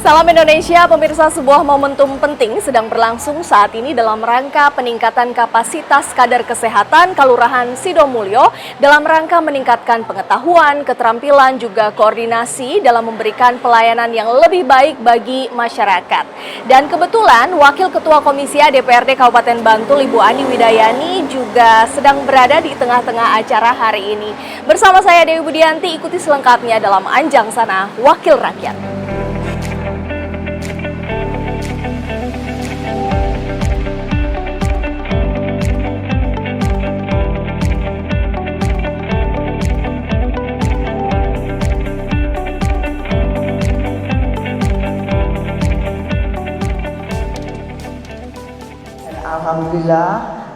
Salam Indonesia, pemirsa. Sebuah momentum penting sedang berlangsung saat ini dalam rangka peningkatan kapasitas kader kesehatan Kelurahan Sidomulyo dalam rangka meningkatkan pengetahuan, keterampilan, juga koordinasi dalam memberikan pelayanan yang lebih baik bagi masyarakat. Dan kebetulan Wakil Ketua Komisi A DPRD Kabupaten Bantul, Ibu Ani Widayani, juga sedang berada di tengah-tengah acara hari ini. Bersama saya Dewi Budianti, ikuti selengkapnya dalam Anjang Sana Wakil Rakyat. Alhamdulillah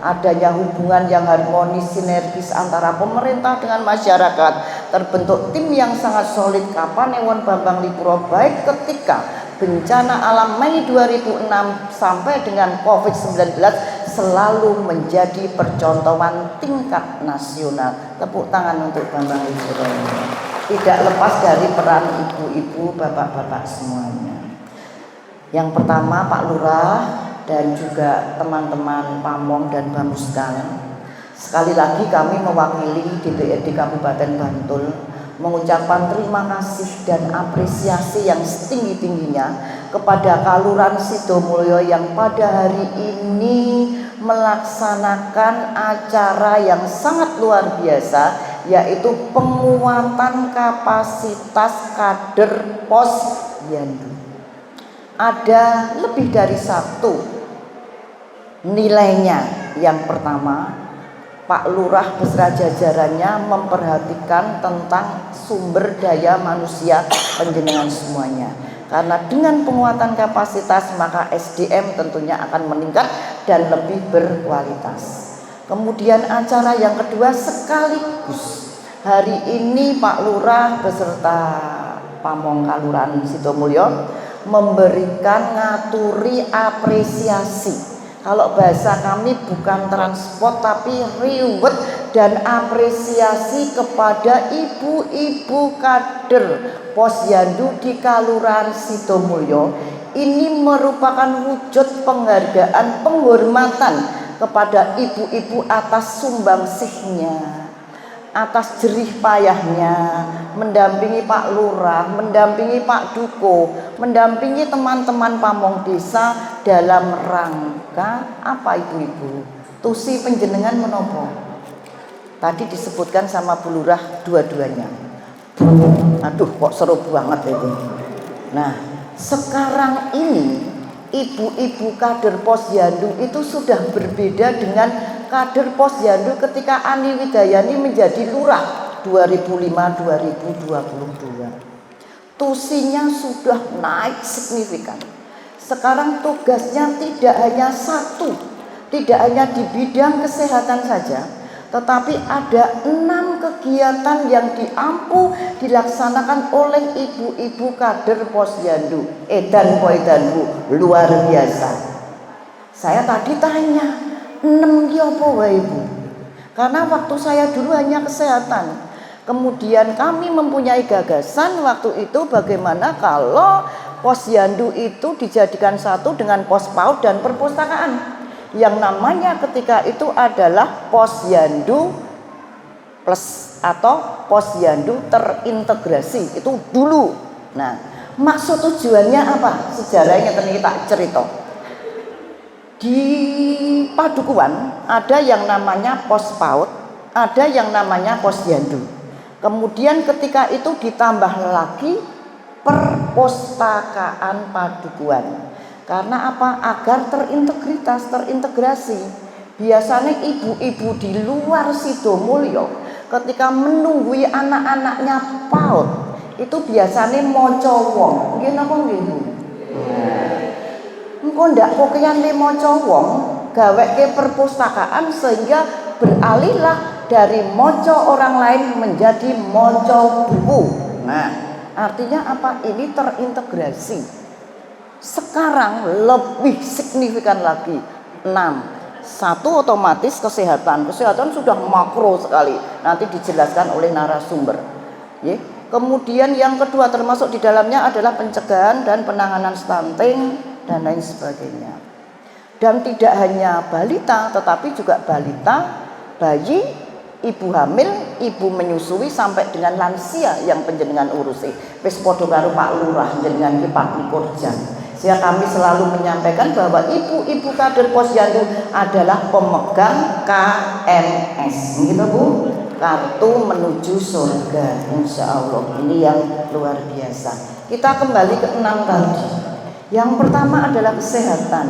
adanya hubungan yang harmonis sinergis antara pemerintah dengan masyarakat, terbentuk tim yang sangat solid Kapanewon Bambang Lipuro baik ketika bencana alam Mei 2006 sampai dengan COVID-19 selalu menjadi percontohan tingkat nasional. Tepuk tangan untuk Bambang Lipuro. Tidak lepas dari peran ibu-ibu, bapak-bapak semuanya. Yang pertama Pak Lurah dan juga teman-teman Pamong dan Bamuskan. Sekali lagi kami mewakili DPRD Kabupaten Bantul mengucapkan terima kasih dan apresiasi yang setinggi-tingginya kepada Kelurahan Sidomulyo yang pada hari ini melaksanakan acara yang sangat luar biasa, yaitu penguatan kapasitas kader Posyandu. Ada lebih dari satu nilainya. Yang pertama, Pak Lurah beserta jajarannya memperhatikan tentang sumber daya manusia panjenengan semuanya. Karena dengan penguatan kapasitas maka SDM tentunya akan meningkat dan lebih berkualitas. Kemudian acara yang kedua sekaligus hari ini Pak Lurah beserta Pamong Kelurahan Sidomulyo memberikan ngaturi apresiasi. Kalau bahasa kami bukan transport tapi reward dan apresiasi kepada ibu-ibu kader Posyandu di Kelurahan Sidomulyo. Ini merupakan wujud penghargaan penghormatan kepada ibu-ibu atas sumbangsihnya, atas jerih payahnya mendampingi Pak Lurah, mendampingi Pak Duko, mendampingi teman-teman Pamong Desa dalam rangka apa ibu-ibu? Tusi penjenengan menopo. Tadi disebutkan sama Bu Lurah dua-duanya. Aduh kok seru banget itu. Nah, sekarang ini ibu-ibu kader Posyandu itu sudah berbeda dengan kader Posyandu ketika Ani Widayani menjadi lurah 2005-2022. Tusinya sudah naik signifikan. Sekarang tugasnya tidak hanya satu, tidak hanya di bidang kesehatan saja, tetapi ada 6 kegiatan yang dilaksanakan oleh ibu-ibu kader Posyandu. Edan Bu, luar biasa. Saya tadi tanya, 6 ki apa wae Bu? Karena waktu saya dulu hanya kesehatan. Kemudian kami mempunyai gagasan waktu itu bagaimana kalau Posyandu itu dijadikan satu dengan pos PAUD dan perpustakaan. Yang namanya ketika itu adalah Posyandu Plus atau Posyandu terintegrasi itu dulu. Nah, maksud tujuannya apa? Sejarahnya tadi kita cerita. Di Padukuhan ada yang namanya pos PAUD, ada yang namanya Posyandu. Kemudian ketika itu ditambah lagi perpustakaan Padukuhan. Karena apa? Agar terintegrasi. Biasanya ibu-ibu di luar Sidomulyo ketika menunggui anak-anaknya PAUD itu biasanya moco wong. Nggih napa nggih Bu? Engko ndak pokoke moco wong, gaweke perpustakaan sehingga beralihlah dari moco orang lain menjadi moco buku. Nah, artinya apa? Ini terintegrasi. Sekarang lebih signifikan lagi 6. Satu otomatis kesehatan sudah makro sekali. Nanti dijelaskan oleh narasumber. Kemudian yang kedua termasuk di dalamnya adalah pencegahan dan penanganan stunting dan lain sebagainya. Dan tidak hanya balita, tetapi juga balita, bayi, ibu hamil, ibu menyusui sampai dengan lansia yang panjenengan urusi. Wis padha karo Pak Lurah jenengan ki Pak Likurjan. Sehingga kami selalu menyampaikan bahwa ibu-ibu kader posyandu adalah pemegang KMS, gitu Bu, kartu menuju surga, insya Allah. Ini yang luar biasa. Kita kembali ke 6 tadi. Yang pertama adalah kesehatan,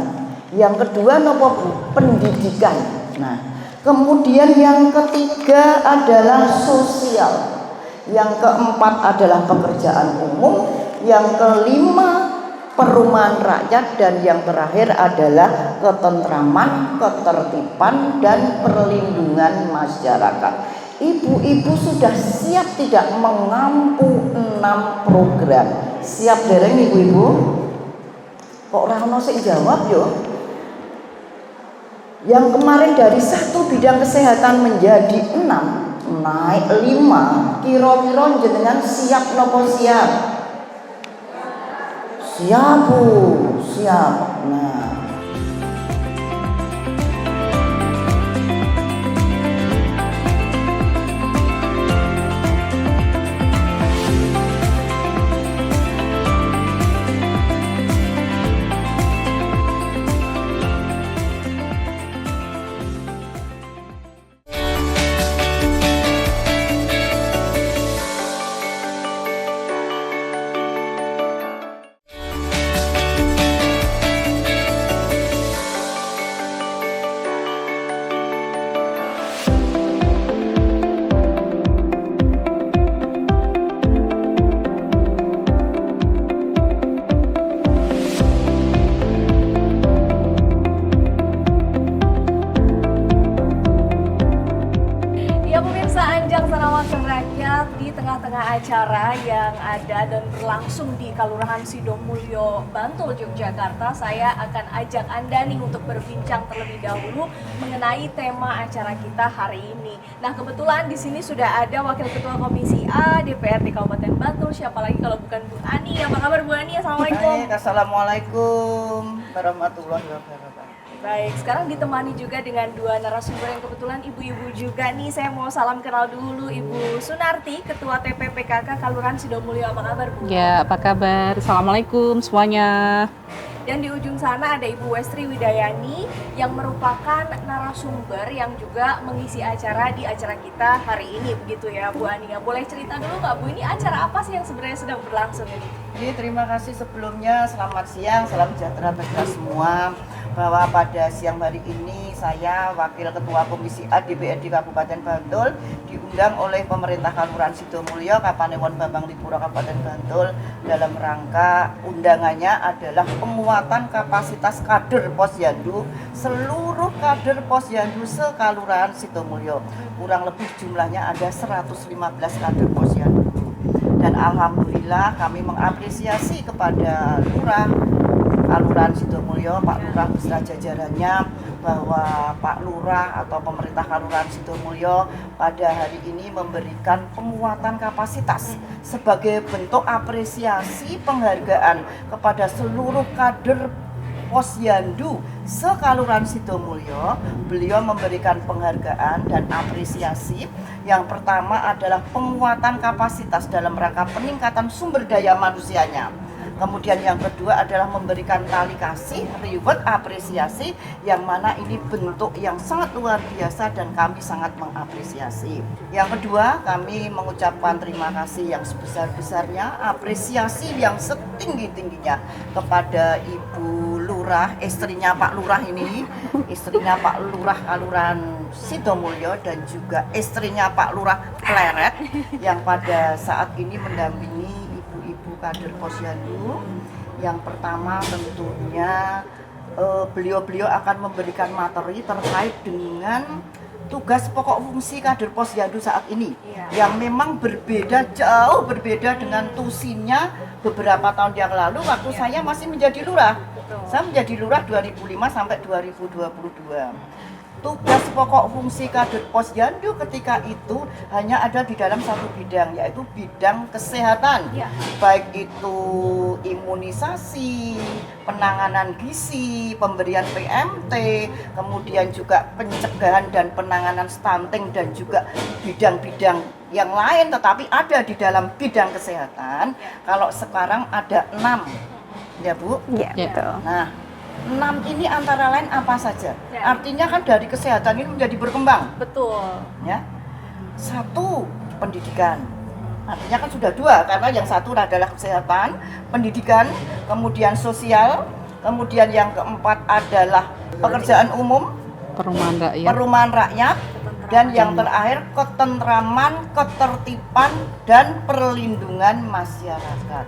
yang kedua nopo Bu? Pendidikan. Nah, kemudian yang ketiga adalah sosial, yang keempat adalah pekerjaan umum, yang kelima perumahan rakyat, dan yang terakhir adalah ketentraman, ketertiban, dan perlindungan masyarakat. Ibu-ibu sudah siap tidak mengampu 6 program? Siap dereng ibu-ibu? Kok ora ono sing jawab yo? Yang kemarin dari 1 bidang kesehatan menjadi 6, naik 5. Kira-kira jenengan siap nopo siap? Siap Bu, siap. Nah, acara yang ada dan berlangsung di Kelurahan Sidomulyo, Bantul, Yogyakarta, saya akan ajak Anda nih untuk berbincang terlebih dahulu mengenai tema acara kita hari ini. Nah, kebetulan di sini sudah ada Wakil Ketua Komisi A DPRD Kabupaten Bantul, siapa lagi kalau bukan Bu Ani. Apa kabar Bu Ani? Assalamualaikum. Baik, assalamualaikum warahmatullahi wabarakatuh. Baik, sekarang ditemani juga dengan 2 narasumber yang kebetulan ibu-ibu juga nih. Saya mau salam kenal dulu Ibu Sunarti, Ketua TPPKK Kelurahan Sidomulyo. Apa kabar Bu? Ya, apa kabar? Assalamualaikum semuanya. Dan di ujung sana ada Ibu Westri Widayani yang merupakan narasumber yang juga mengisi acara di acara kita hari ini, begitu ya Bu Ani. Boleh cerita dulu nggak Bu, ini acara apa sih yang sebenarnya sedang berlangsung ini? Jadi terima kasih sebelumnya, selamat siang, salam sejahtera bagi kita semua. Bahwa pada siang hari ini saya Wakil Ketua Komisi A DPRD Kabupaten Bantul diundang oleh pemerintah Kelurahan Sidomulyo Kapanewon Bambang Lipuro Kabupaten Bantul dalam rangka undangannya adalah penguatan kapasitas kader posyandu, seluruh kader posyandu se-Kelurahan Sidomulyo. Kurang lebih jumlahnya ada 115 kader posyandu. Dan alhamdulillah kami mengapresiasi kepada Lurah Kelurahan Sidomulyo, Pak Lurah beserta jajarannya, bahwa Pak Lurah atau pemerintah Kelurahan Sidomulyo pada hari ini memberikan penguatan kapasitas sebagai bentuk apresiasi penghargaan kepada seluruh kader posyandu se-Kelurahan Sidomulyo. Beliau memberikan penghargaan dan apresiasi. Yang pertama adalah penguatan kapasitas dalam rangka peningkatan sumber daya manusianya. Kemudian yang kedua adalah memberikan tali kasih, reward, apresiasi, yang mana ini bentuk yang sangat luar biasa dan kami sangat mengapresiasi. Yang kedua, kami mengucapkan terima kasih yang sebesar-besarnya, apresiasi yang setinggi-tingginya kepada Ibu Lurah, istrinya Pak Lurah ini, istrinya Pak Lurah Kelurahan Sidomulyo, dan juga istrinya Pak Lurah Pleret yang pada saat ini mendampingi kader posyandu. Yang pertama tentunya beliau-beliau akan memberikan materi terkait dengan tugas pokok fungsi kader posyandu saat ini, yang memang berbeda, jauh berbeda dengan tusinya beberapa tahun yang lalu waktu saya masih menjadi lurah. Saya menjadi lurah 2005 sampai 2022. tugas pokok fungsi kader posyandu ketika itu hanya ada di dalam satu bidang, yaitu bidang kesehatan. Ya. Baik itu imunisasi, penanganan gizi, pemberian PMT, kemudian juga pencegahan dan penanganan stunting dan juga bidang-bidang yang lain, tetapi ada di dalam bidang kesehatan. Kalau sekarang ada 6, ya Bu? Ya, Ya. betul. Nah, 6 ini antara lain apa saja? Ya. Artinya kan dari kesehatan ini menjadi berkembang, Betul. ya. 1, pendidikan. Artinya kan sudah 2, karena yang 1 adalah kesehatan, pendidikan, kemudian sosial, kemudian yang keempat adalah pekerjaan umum, perumahan rakyat, dan yang terakhir ketentraman, ketertiban, dan perlindungan masyarakat.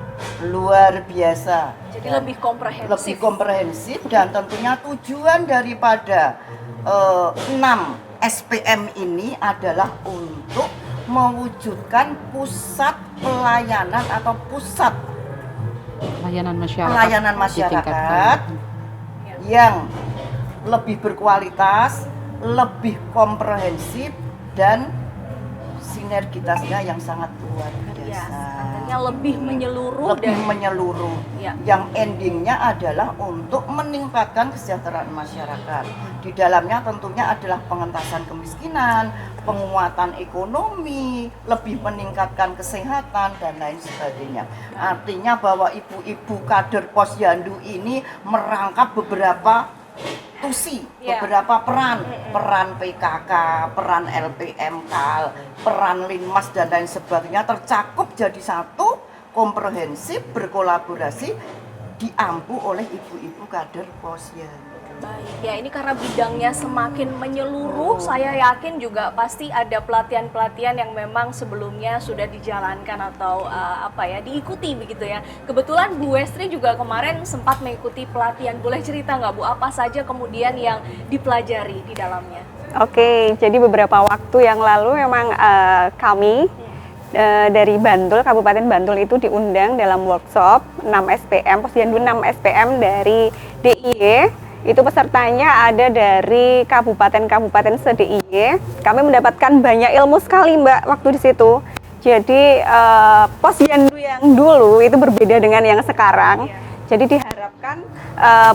Luar biasa. Jadi lebih komprehensif. Lebih komprehensif, dan tentunya tujuan daripada 6 SPM ini adalah untuk mewujudkan pusat pelayanan atau pusat Pelayanan masyarakat. pelayanan masyarakat yang lebih berkualitas, lebih komprehensif, dan sinergitasnya yang sangat luar Ya, biasa. artinya lebih menyeluruh Lebih dan menyeluruh. Ya. Yang endingnya adalah untuk meningkatkan kesejahteraan masyarakat. Di dalamnya tentunya adalah pengentasan kemiskinan, penguatan ekonomi, lebih meningkatkan kesehatan, dan lain sebagainya. Artinya bahwa ibu-ibu kader posyandu ini merangkap beberapa tusi, Ya. beberapa peran PKK, peran LPMKAL, peran Linmas, dan lain sebagainya tercakup jadi satu, komprehensif, berkolaborasi, diampu oleh ibu-ibu kader posyandu. baik. Ya, ini karena bidangnya semakin menyeluruh, saya yakin juga pasti ada pelatihan-pelatihan yang memang sebelumnya sudah dijalankan atau diikuti begitu ya. Kebetulan Bu Westri juga kemarin sempat mengikuti pelatihan. Boleh cerita nggak Bu, apa saja kemudian yang dipelajari di dalamnya? Oke, jadi beberapa waktu yang lalu memang kami dari Bantul, Kabupaten Bantul itu diundang dalam workshop 6 SPM, posyandu 6 SPM dari DIY. Itu pesertanya ada dari kabupaten-kabupaten se-DIY. Kami mendapatkan banyak ilmu sekali Mbak waktu di situ. Jadi posyandu yang dulu itu berbeda dengan yang sekarang. Jadi diharapkan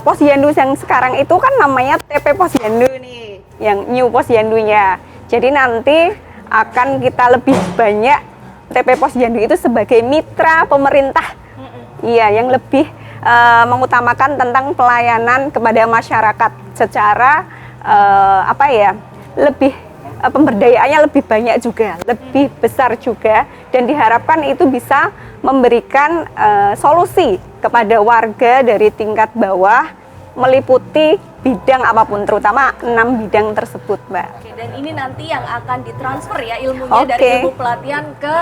posyandu yang sekarang itu kan namanya TP Posyandu nih, yang new posyandunya. Jadi nanti akan kita lebih banyak TP Posyandu itu sebagai mitra pemerintah. Iya, yang lebih mengutamakan tentang pelayanan kepada masyarakat secara lebih pemberdayaannya lebih banyak juga, lebih besar juga, dan diharapkan itu bisa memberikan solusi kepada warga dari tingkat bawah meliputi bidang apapun, terutama 6 bidang tersebut, Mbak. Oke, dan ini nanti yang akan ditransfer ya ilmunya dari Oke. ilmu pelatihan ke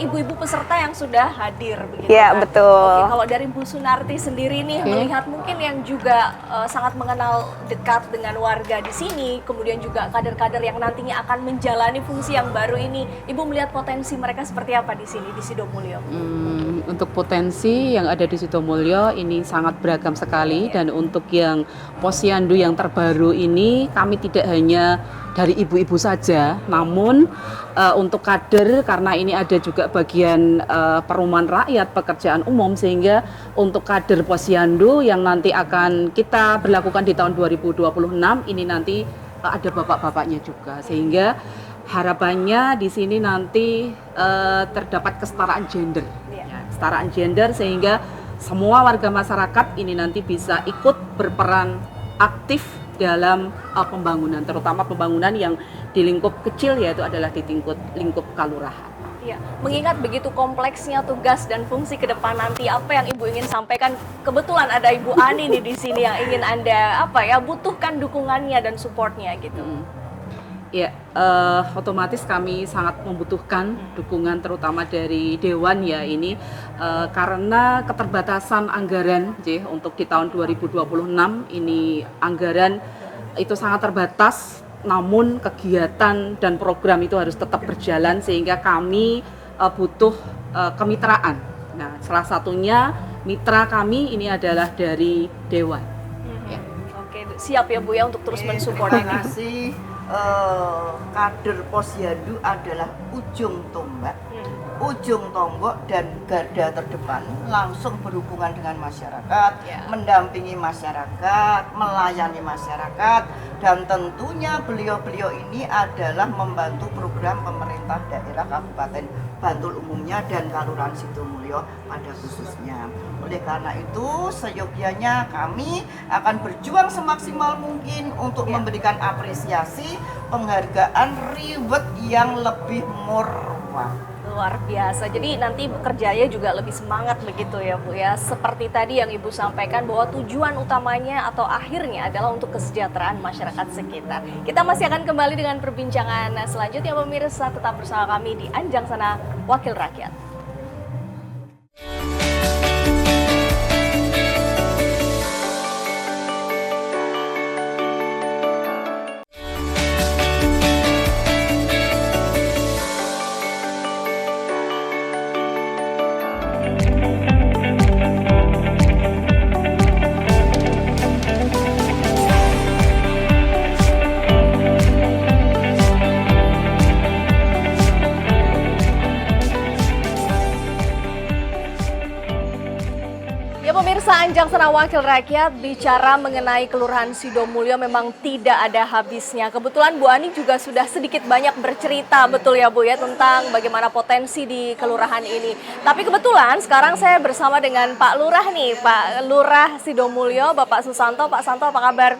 ibu-ibu peserta yang sudah hadir begitu Ya, kan? betul. Oke, kalau dari Bu Sunarti sendiri nih melihat mungkin yang juga sangat mengenal dekat dengan warga di sini, kemudian juga kader-kader yang nantinya akan menjalani fungsi yang baru ini, Ibu melihat potensi mereka seperti apa di sini di Sidomulyo? Untuk potensi yang ada di Sidomulyo ini sangat beragam sekali, dan untuk yang posyandu yang terbaru ini kami tidak hanya dari ibu-ibu saja, namun untuk kader, karena ini ada juga bagian perumahan rakyat, pekerjaan umum, sehingga untuk kader posyandu yang nanti akan kita berlakukan di tahun 2026 ini nanti ada bapak-bapaknya juga, sehingga harapannya di sini nanti terdapat kesetaraan gender, kesetaraan gender, sehingga semua warga masyarakat ini nanti bisa ikut berperan aktif dalam pembangunan, terutama pembangunan yang di lingkup kecil, yaitu adalah di lingkup kelurahan. Ya, mengingat begitu kompleksnya tugas dan fungsi ke depan nanti, apa yang Ibu ingin sampaikan? Kebetulan ada Ibu Ani nih di sini yang ingin Anda butuhkan dukungannya dan supportnya gitu. Ya, otomatis kami sangat membutuhkan dukungan terutama dari Dewan ya ini karena keterbatasan anggaran untuk di tahun 2026 ini anggaran itu sangat terbatas, namun kegiatan dan program itu harus tetap berjalan, sehingga kami butuh kemitraan. Nah, salah satunya mitra kami ini adalah dari Dewan. Oke, siap ya Bu ya untuk terus mensupport ini. Generasi kader Posyandu adalah ujung tombak, ujung tombak dan garda terdepan, langsung berhubungan dengan masyarakat, mendampingi masyarakat, melayani masyarakat, dan tentunya beliau-beliau ini adalah membantu program pemerintah daerah Kabupaten Bantul umumnya dan Kelurahan Sidomulyo pada khususnya. Oleh karena itu, seyogyanya kami akan berjuang semaksimal mungkin untuk memberikan apresiasi, penghargaan, reward yang lebih murah. Luar biasa. Jadi nanti bekerjanya juga lebih semangat begitu ya Bu ya. Seperti tadi yang Ibu sampaikan bahwa tujuan utamanya atau akhirnya adalah untuk kesejahteraan masyarakat sekitar. Kita masih akan kembali dengan perbincangan selanjutnya pemirsa, tetap bersama kami di Anjang Sana Wakil Rakyat. Pemirsa Anjang Sana Wakil Rakyat, bicara mengenai Kelurahan Sidomulyo memang tidak ada habisnya. Kebetulan Bu Ani juga sudah sedikit banyak bercerita, betul ya Bu ya, tentang bagaimana potensi di kelurahan ini. Tapi kebetulan sekarang saya bersama dengan Pak Lurah nih, Pak Lurah Sidomulyo, Bapak Susanto. Pak Santo, apa kabar?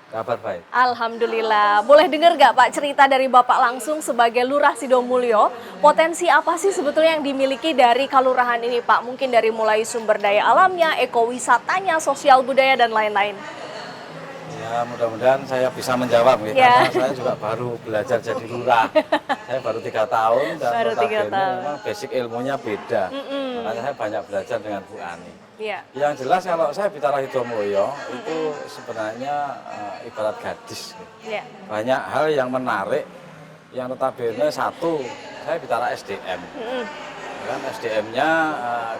Kabar baik. Alhamdulillah. Boleh dengar gak Pak cerita dari Bapak langsung sebagai Lurah Sidomulyo, potensi apa sih sebetulnya yang dimiliki dari kelurahan ini Pak? Mungkin dari mulai sumber daya alamnya, ekowisatanya, sosial budaya dan lain-lain. Ya mudah-mudahan saya bisa menjawab ya, karena saya juga baru belajar jadi lurah. Saya baru 3 tahun dan Baru 3 notabene tahun. memang basic ilmunya beda. Makanya saya banyak belajar dengan Bu Ani. Iya. Yang jelas kalau saya bicara Sidomulyo itu sebenarnya ibarat gadis. Iya. Banyak hal yang menarik, yang notabene satu, saya bicara SDM. Kan SDM-nya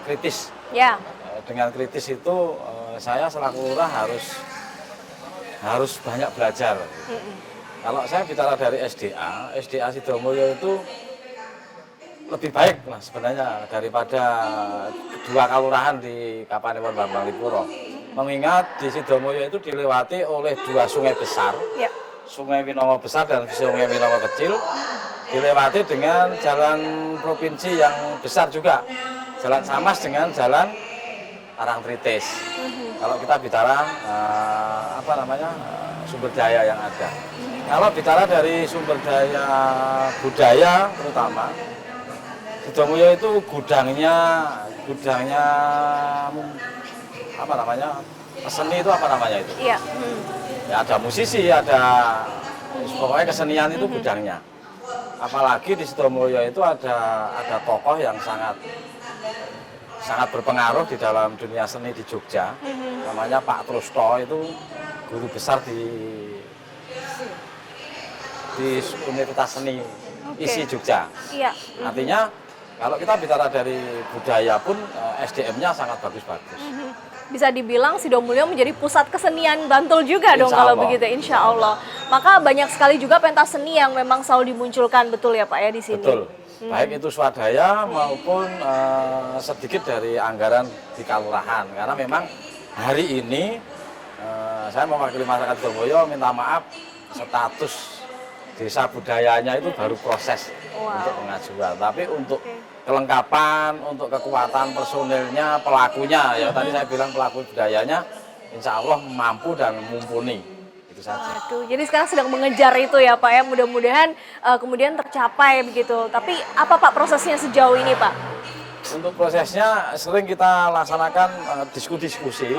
kritis. Ya. Dengan kritis itu saya selaku lurah harus banyak belajar. Kalau saya bicara dari SDA Sidomulyo itu lebih baik lah sebenarnya daripada kedua kelurahan di Kapanewon Bambang Lipuro. Mengingat di Sidomulyo itu dilewati oleh 2 sungai besar, Ya. Sungai Winongo Besar dan Sungai Winongo Kecil, dilewati dengan jalan provinsi yang besar juga, Jalan Samas dengan Jalan Parangtritis. Kalau kita bicara sumber daya yang ada. Kalau bicara dari sumber daya budaya terutama, Sidomulyo itu gudangnya seni itu itu? Iya. Ya ada musisi, ada pokoknya kesenian itu gudangnya. Apalagi di Sidomulyo itu ada tokoh yang sangat berpengaruh di dalam dunia seni di Jogja. Namanya Pak Trusto, itu guru besar di Universitas Seni ISI Jogja. Iya. Artinya kalau kita bicara dari budaya pun SDM-nya sangat bagus-bagus. Bisa dibilang Sidomulyo menjadi pusat kesenian Bantul juga dong Insya kalau Allah. begitu, insya Allah. Maka banyak sekali juga pentas seni yang memang selalu dimunculkan, betul ya Pak ya di sini? Betul. Baik itu swadaya maupun sedikit dari anggaran di kelurahan. Karena memang hari ini saya mewakili masyarakat Sidomulyo minta maaf, status desa budayanya itu baru proses untuk pengajuan. Tapi untuk kelengkapan, untuk kekuatan personilnya, pelakunya, ya tadi saya bilang pelaku budayanya, insya Allah mampu dan mumpuni. Itu saja. Waduh, jadi sekarang sedang mengejar itu ya Pak ya, mudah-mudahan kemudian tercapai begitu. Tapi apa Pak prosesnya sejauh ini Pak? Untuk prosesnya sering kita laksanakan diskusi-diskusi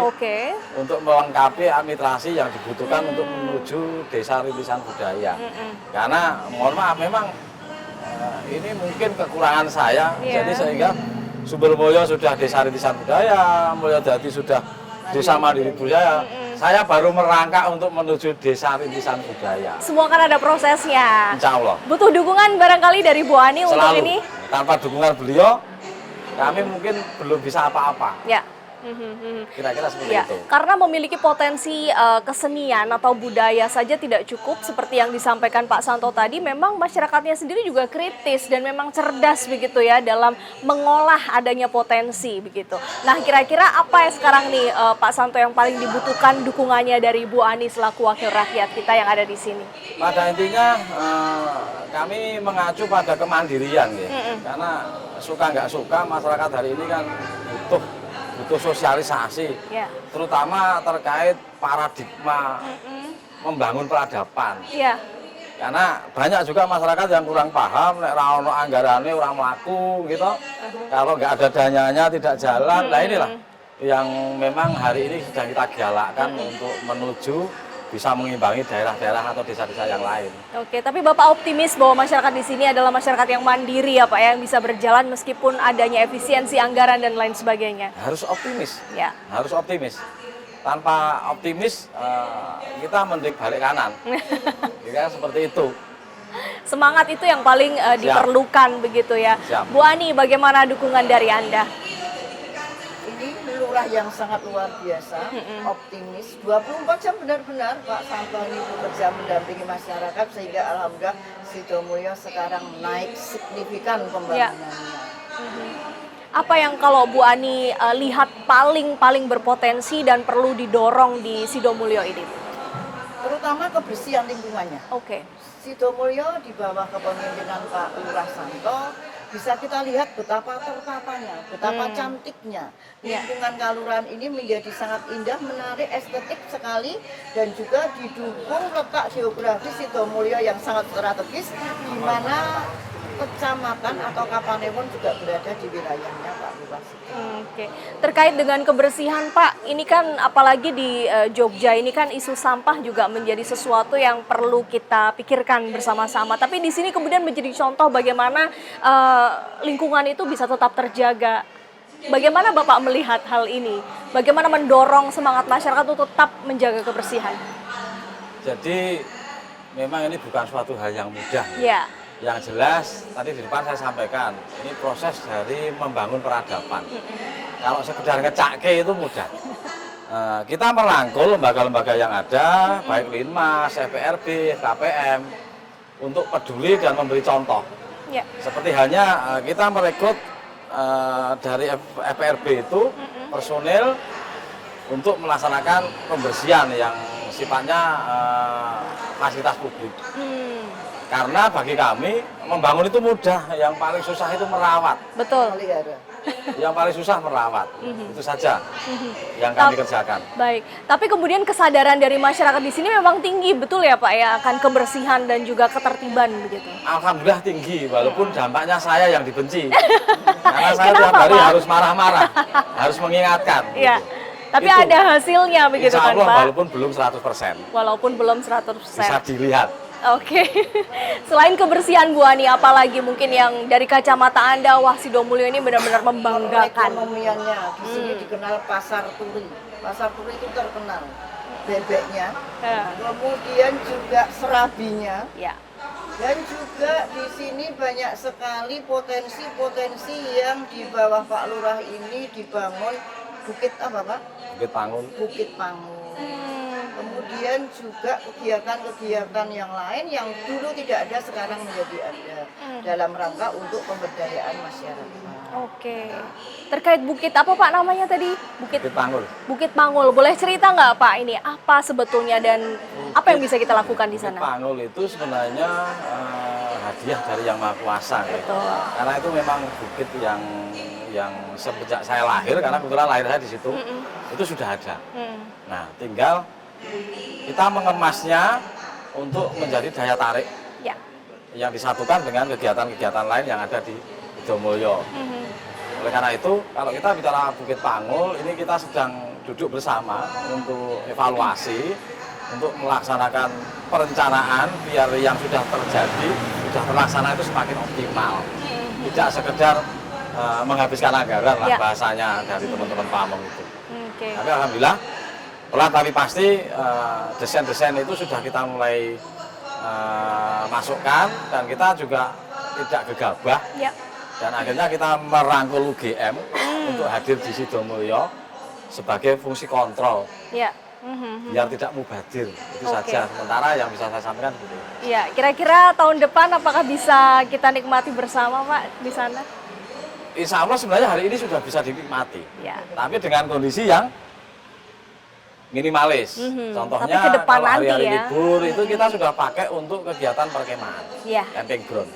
untuk melengkapi administrasi yang dibutuhkan untuk menuju desa rintisan budaya. Karena mohon maaf memang ini mungkin kekurangan saya, jadi sehingga Sidomulyo sudah desa rintisan budaya, Mulyodadi sudah desa mandiri budaya. Saya baru merangkak untuk menuju desa rintisan budaya. Semua kan ada prosesnya. Insya Allah. Butuh dukungan barangkali dari Bu Ani untuk ini? Tanpa dukungan beliau, kami mungkin belum bisa apa-apa. Ya. Kira-kira seperti Ya, itu. karena memiliki potensi kesenian atau budaya saja tidak cukup seperti yang disampaikan Pak Santo tadi, memang masyarakatnya sendiri juga kritis dan memang cerdas begitu ya dalam mengolah adanya potensi begitu. Nah, kira-kira apa ya sekarang nih Pak Santo yang paling dibutuhkan dukungannya dari Bu Ani selaku wakil rakyat kita yang ada di sini? Pada intinya kami mengacu pada kemandirian ya. Karena suka nggak suka masyarakat hari ini kan butuh sosialisasi, Ya. terutama terkait paradigma membangun peradaban. Iya. Karena banyak juga masyarakat yang kurang paham, nek ra ono anggarane orang melaku gitu. Kalau nggak ada dananya tidak jalan. Nah inilah yang memang hari ini sedang kita galakkan untuk menuju bisa mengimbangi daerah-daerah atau desa-desa yang lain. Oke, tapi Bapak optimis bahwa masyarakat di sini adalah masyarakat yang mandiri ya Pak ya, yang bisa berjalan meskipun adanya efisiensi anggaran dan lain sebagainya. Harus optimis, Ya. harus optimis. Tanpa optimis kita mendek balik kanan. Kira seperti itu. Semangat itu yang paling diperlukan begitu ya. Siap. Bu Ani, bagaimana dukungan dari Anda? Ini lurah yang sangat luar biasa, optimis. 24 jam benar-benar Pak Santo ini bekerja mendampingi masyarakat sehingga alhamdulillah Sidomulyo sekarang naik signifikan pembangunannya. Apa yang kalau Bu Ani lihat paling berpotensi dan perlu didorong di Sidomulyo ini? Terutama kebersihan lingkungannya. Oke. Sidomulyo di bawah kepemimpinan Pak Lurah Santo bisa kita lihat betapa tertatanya, betapa cantiknya. Lingkungan kelurahan ini menjadi sangat indah, menarik, estetik sekali dan juga didukung letak geografis Sidomulyo yang sangat strategis di mana kecamatan atau Kapanewon juga berada di wilayahnya Pak Lurah. Oke, terkait dengan kebersihan Pak, ini kan apalagi di Jogja ini kan isu sampah juga menjadi sesuatu yang perlu kita pikirkan bersama-sama. Tapi di sini kemudian menjadi contoh bagaimana lingkungan itu bisa tetap terjaga. Bagaimana Bapak melihat hal ini? Bagaimana mendorong semangat masyarakat untuk tetap menjaga kebersihan? Jadi memang ini bukan suatu hal yang mudah. Ya. Yang jelas tadi di depan saya sampaikan, ini proses dari membangun peradaban. Kalau sekedar ngecake itu mudah. Kita merangkul lembaga-lembaga yang ada, baik Linmas, FPRB, KPM, untuk peduli dan memberi contoh. Ya. Seperti halnya kita merekrut dari FPRB itu personil untuk melaksanakan pembersihan yang sifatnya fasilitas publik. Karena bagi kami membangun itu mudah, yang paling susah itu merawat. Betul. Yang paling susah merawat. Itu saja yang kami kerjakan. Baik, tapi kemudian kesadaran dari masyarakat di sini memang tinggi, betul ya Pak ya, akan kebersihan dan juga ketertiban begitu. Alhamdulillah tinggi, walaupun dampaknya saya yang dibenci. Karena saya Kenapa, tiap hari Pak? harus marah-marah, harus mengingatkan. Iya. gitu. Tapi Itu. ada hasilnya begitu Insya kan Allah, Pak? walaupun belum 100%. Walaupun belum 100%. Bisa dilihat. Oke. Selain kebersihan Bu Ani, apalagi mungkin yang dari kacamata Anda, wah Sidomulyo ini benar-benar membanggakan. Perekonomiannya di sini dikenal Pasar Turi. Pasar Turi itu terkenal bebeknya, kemudian juga serabinya, Ya. dan juga di sini banyak sekali potensi-potensi yang di bawah Pak Lurah ini dibangun bukit apa Pak? Bukit Pangun. Bukit Pangun. Kemudian juga kegiatan-kegiatan yang lain yang dulu tidak ada sekarang menjadi ada dalam rangka untuk pemberdayaan masyarakat. Oke. Terkait bukit apa Pak namanya tadi? Bukit Pangun. Bukit Pangul. Boleh cerita nggak Pak ini apa sebetulnya dan apa yang bisa kita lakukan di Bukit sana? Pangun itu sebenarnya hadiah dari Yang Maha Kuasa. Ya. Betul. Karena itu memang bukit yang sejak saya lahir, karena kebetulan lahir saya di situ, itu sudah ada. Nah, tinggal kita mengemasnya untuk menjadi daya tarik Ya. yang disatukan dengan kegiatan-kegiatan lain yang ada di Sidomulyo. Oleh karena itu, kalau kita bicara Bukit Pangul, ini kita sedang duduk bersama untuk evaluasi, untuk melaksanakan perencanaan biar yang sudah terjadi, sudah terlaksana itu semakin optimal. Tidak sekedar menghabiskan anggaran lah Ya. bahasanya dari teman-teman Pamong itu. Oke. Tapi alhamdulillah, pelan tapi pasti desain-desain itu sudah kita mulai masukkan dan kita juga tidak gegabah. Ya. Dan akhirnya kita merangkul UGM untuk hadir di Sidomulyo sebagai fungsi kontrol Ya. biar tidak mubadir, itu Oke. saja sementara yang bisa saya sampaikan gitu. Iya, kira-kira tahun depan apakah bisa kita nikmati bersama Pak di sana? Insya Allah sebenarnya hari ini sudah bisa dinikmati, Ya. tapi dengan kondisi yang minimalis. Contohnya Tapi ke depan kalau hari-hari nanti ya. libur itu kita sudah pakai untuk kegiatan perkemahan, Iya. camping ground.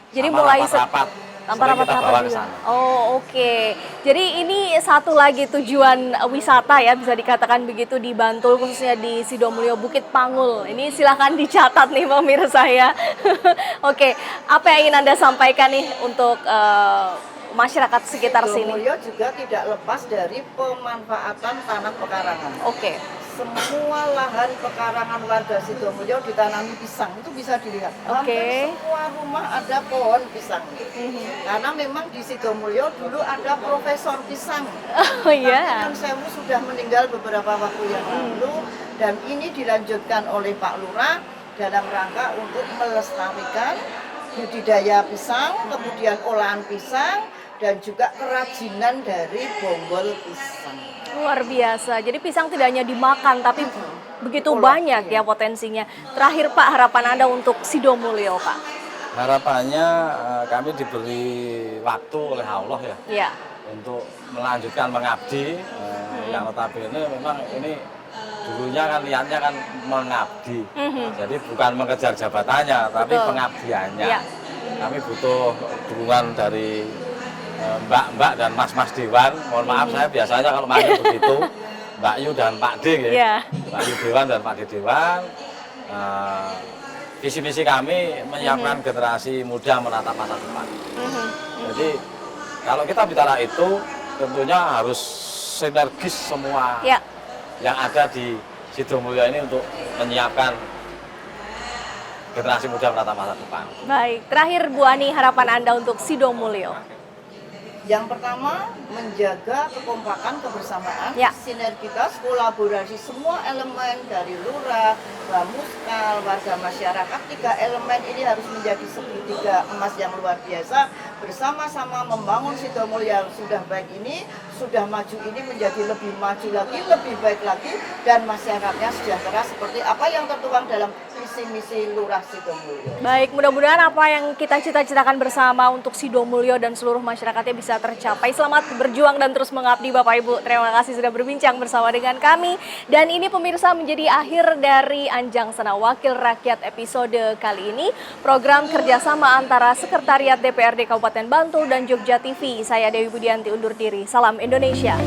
Jadi Sama mulai rapat-rapat, tanpa sering kita rapat-rapat bawa ke juga. sana. Oh, oke. Jadi ini satu lagi tujuan wisata ya, bisa dikatakan begitu di Bantul, khususnya di Sidomulyo, Bukit Pangul. Ini silahkan dicatat nih pemirsa ya. Oke, apa yang ingin Anda sampaikan nih untuk masyarakat sekitar sini? Sidomulyo juga tidak lepas dari pemanfaatan tanah pekarangan. Oke. Semua lahan pekarangan warga Sidomulyo ditanami pisang, itu bisa dilihat. Oke. Hampir semua rumah ada pohon pisang. Karena memang di Sidomulyo dulu ada profesor pisang. Oh iya. Yang Sewu sudah meninggal beberapa waktu yang lalu, dan ini dilanjutkan oleh Pak Lurah dalam rangka untuk melestarikan budidaya pisang, kemudian olahan pisang, dan juga kerajinan dari bonggol pisang. Luar biasa. Jadi pisang tidak hanya dimakan, tapi begitu banyak ya potensinya. Terakhir Pak, harapan Anda untuk Sidomulyo Pak? Harapannya kami diberi waktu oleh Allah ya Ya. untuk melanjutkan mengabdi. Yang notabene memang ini dulunya kan niatnya kan mengabdi. Jadi bukan mengejar jabatannya, tapi Betul. pengabdiannya. Ya. Kami butuh dukungan dari mbak-mbak dan mas-mas Dewan. Mohon maaf saya biasanya kalau manggil begitu, Mbak Yu dan Pak D ya. Iya. Mbak Yu Dewan dan Pak D Dewan. Visi misi kami menyiapkan generasi muda menatap masa depan. Jadi kalau kita bicara itu tentunya harus sinergis semua Ya. yang ada di Sidomulyo ini untuk menyiapkan generasi muda menatap masa depan. Baik, terakhir Bu Ani, harapan Anda untuk Sidomulyo? Yang pertama, menjaga kekompakan, kebersamaan, Ya. sinergitas, kolaborasi semua elemen dari lurah, bamuskal, warga masyarakat. 3 elemen ini harus menjadi segitiga emas yang luar biasa. Bersama-sama membangun Sidomulyo yang sudah baik ini, sudah maju ini menjadi lebih maju lagi, lebih baik lagi, dan masyarakatnya sejahtera seperti apa yang tertuang dalam visi misi lurah Sidomulyo. Baik, mudah-mudahan apa yang kita cita-citakan bersama untuk Sidomulyo dan seluruh masyarakatnya bisa tercapai. Selamat berjuang dan terus mengabdi Bapak Ibu. Terima kasih sudah berbincang bersama dengan kami. Dan ini pemirsa menjadi akhir dari Anjang Sana Wakil Rakyat episode kali ini. Program kerjasama antara Sekretariat DPRD Kabupaten Bantul dan Jogja TV. Saya Dewi Budianti undur diri. Salam Indonesia.